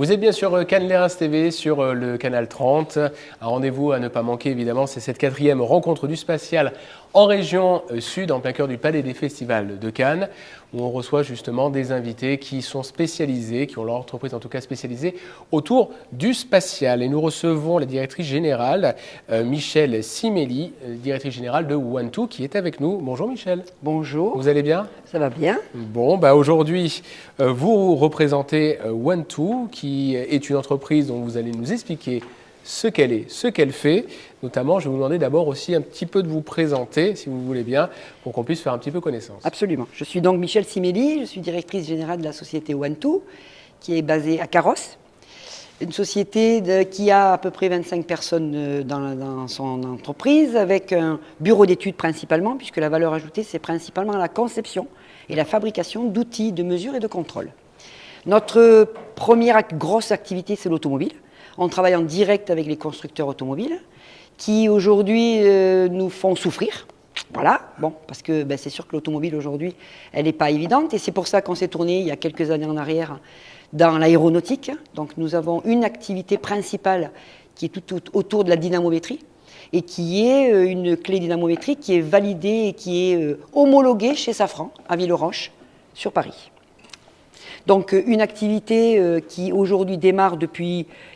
Vous êtes bien sur Cannes Lérins TV, sur le canal 30. Un rendez-vous à ne pas manquer, évidemment, c'est cette 4e rencontre du spatial en région sud, en plein cœur du Palais des Festivals de Cannes, où on reçoit justement des invités qui sont spécialisés, qui ont leur entreprise en tout cas spécialisée autour du spatial. Et nous recevons la directrice générale, Michèle Siméli, directrice générale de One2, qui est avec nous. Bonjour Michèle. Bonjour. Vous allez bien? Ça va bien. Bon, aujourd'hui, vous représentez One2, qui est une entreprise dont vous allez nous expliquer ce qu'elle est, ce qu'elle fait. Notamment, je vais vous demander d'abord aussi un petit peu de vous présenter, si vous voulez bien, pour qu'on puisse faire un petit peu connaissance. Absolument. Je suis donc Michèle Siméli, je suis directrice générale de la société One2, qui est basée à Carrosse. Une société qui a à peu près 25 personnes dans son entreprise, avec un bureau d'études principalement, puisque la valeur ajoutée, c'est principalement la conception et la fabrication d'outils de mesure et de contrôle. Notre première grosse activité, c'est l'automobile. On travaille en direct avec les constructeurs automobiles qui aujourd'hui nous font souffrir. Voilà, bon, parce que c'est sûr que l'automobile aujourd'hui, elle n'est pas évidente et c'est pour ça qu'on s'est tourné il y a quelques années en arrière dans l'aéronautique. Donc nous avons une activité principale qui est tout autour de la dynamométrie et qui est une clé dynamométrique qui est validée et qui est homologuée chez Safran à Villeroche sur Paris. Donc une activité qui aujourd'hui démarre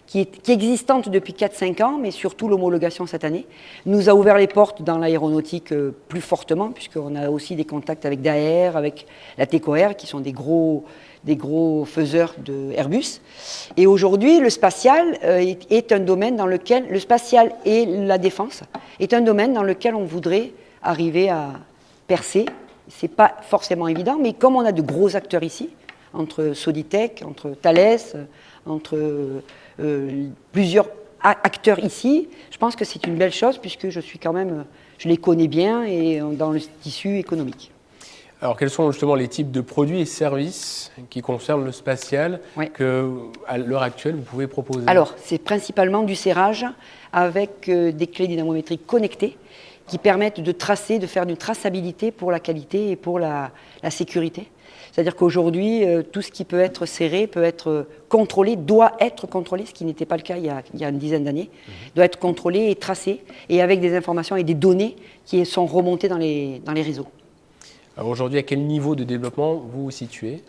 qui est existante depuis 4-5 ans, mais surtout l'homologation cette année, nous a ouvert les portes dans l'aéronautique plus fortement, puisqu'on a aussi des contacts avec Daher, avec la TECOR, qui sont des gros faiseurs de Airbus. Et aujourd'hui, le spatial est un domaine dans lequel, le spatial et la défense, est un domaine dans lequel on voudrait arriver à percer. C'est pas forcément évident, mais comme on a de gros acteurs ici, entre Soditech, entre Thales, entre plusieurs acteurs ici, je pense que c'est une belle chose puisque je les connais bien et dans le tissu économique. Alors, quels sont justement les types de produits et services qui concernent le spatial que, à l'heure actuelle, vous pouvez proposer? Alors, c'est principalement du serrage avec des clés dynamométriques connectées qui permettent de tracer, de faire une traçabilité pour la qualité et pour la sécurité. C'est-à-dire qu'aujourd'hui, tout ce qui peut être serré, peut être contrôlé, doit être contrôlé, ce qui n'était pas le cas il y a une dizaine d'années, doit être contrôlé et tracé, et avec des informations et des données qui sont remontées dans les réseaux. Alors aujourd'hui, à quel niveau de développement vous vous situez?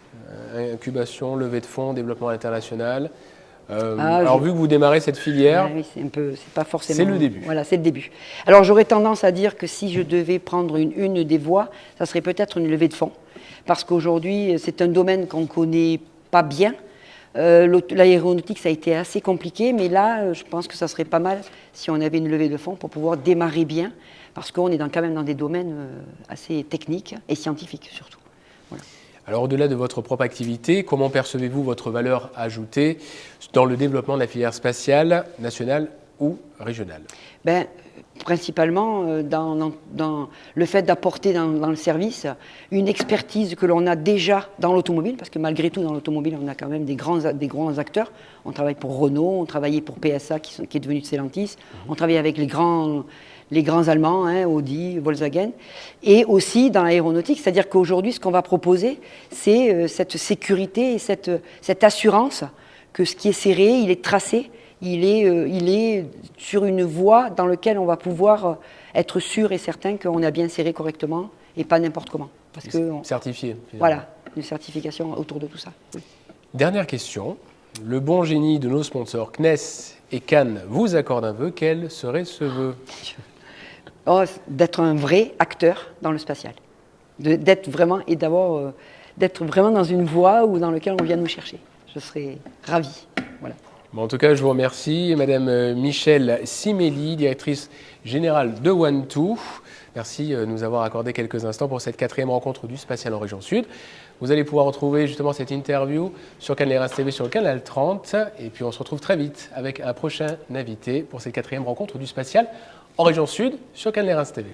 Incubation, levée de fonds, développement international. Alors vu que vous démarrez cette filière, oui, c'est pas forcément. C'est le début. Voilà, c'est le début. Alors j'aurais tendance à dire que si je devais prendre une des voies, ça serait peut-être une levée de fonds. Parce qu'aujourd'hui, c'est un domaine qu'on ne connaît pas bien. L'aéronautique, ça a été assez compliqué, mais là, je pense que ça serait pas mal si on avait une levée de fonds pour pouvoir démarrer bien, parce qu'on est quand même dans des domaines assez techniques et scientifiques surtout. Voilà. Alors au-delà de votre propre activité, comment percevez-vous votre valeur ajoutée dans le développement de la filière spatiale nationale ou régionale? Principalement dans le fait d'apporter dans le service une expertise que l'on a déjà dans l'automobile, parce que malgré tout dans l'automobile on a quand même des grands acteurs. On travaille pour Renault, on travaillait pour PSA qui est devenu Stellantis, on travaille avec les grands Allemands, Audi, Volkswagen, et aussi dans l'aéronautique, c'est-à-dire qu'aujourd'hui ce qu'on va proposer c'est cette sécurité et cette assurance que ce qui est serré, il est tracé, il est sur une voie dans laquelle on va pouvoir être sûr et certain qu'on a bien serré correctement et pas n'importe comment. Parce que certifié. Voilà, une certification autour de tout ça. Oui. Dernière question. Le bon génie de nos sponsors CNES et Cannes vous accorde un vœu. Quel serait ce vœu? D'être un vrai acteur dans le spatial. D'être vraiment dans une voie dans laquelle on vient nous chercher. Je serais ravie. Voilà. Bon, en tout cas, je vous remercie, Madame Michèle Siméli, directrice générale de One2. Merci de nous avoir accordé quelques instants pour cette 4e rencontre du spatial en région sud. Vous allez pouvoir retrouver justement cette interview sur Cannes Lérins TV sur le canal 30. Et puis on se retrouve très vite avec un prochain invité pour cette 4e rencontre du spatial en région sud sur Cannes Lérins TV.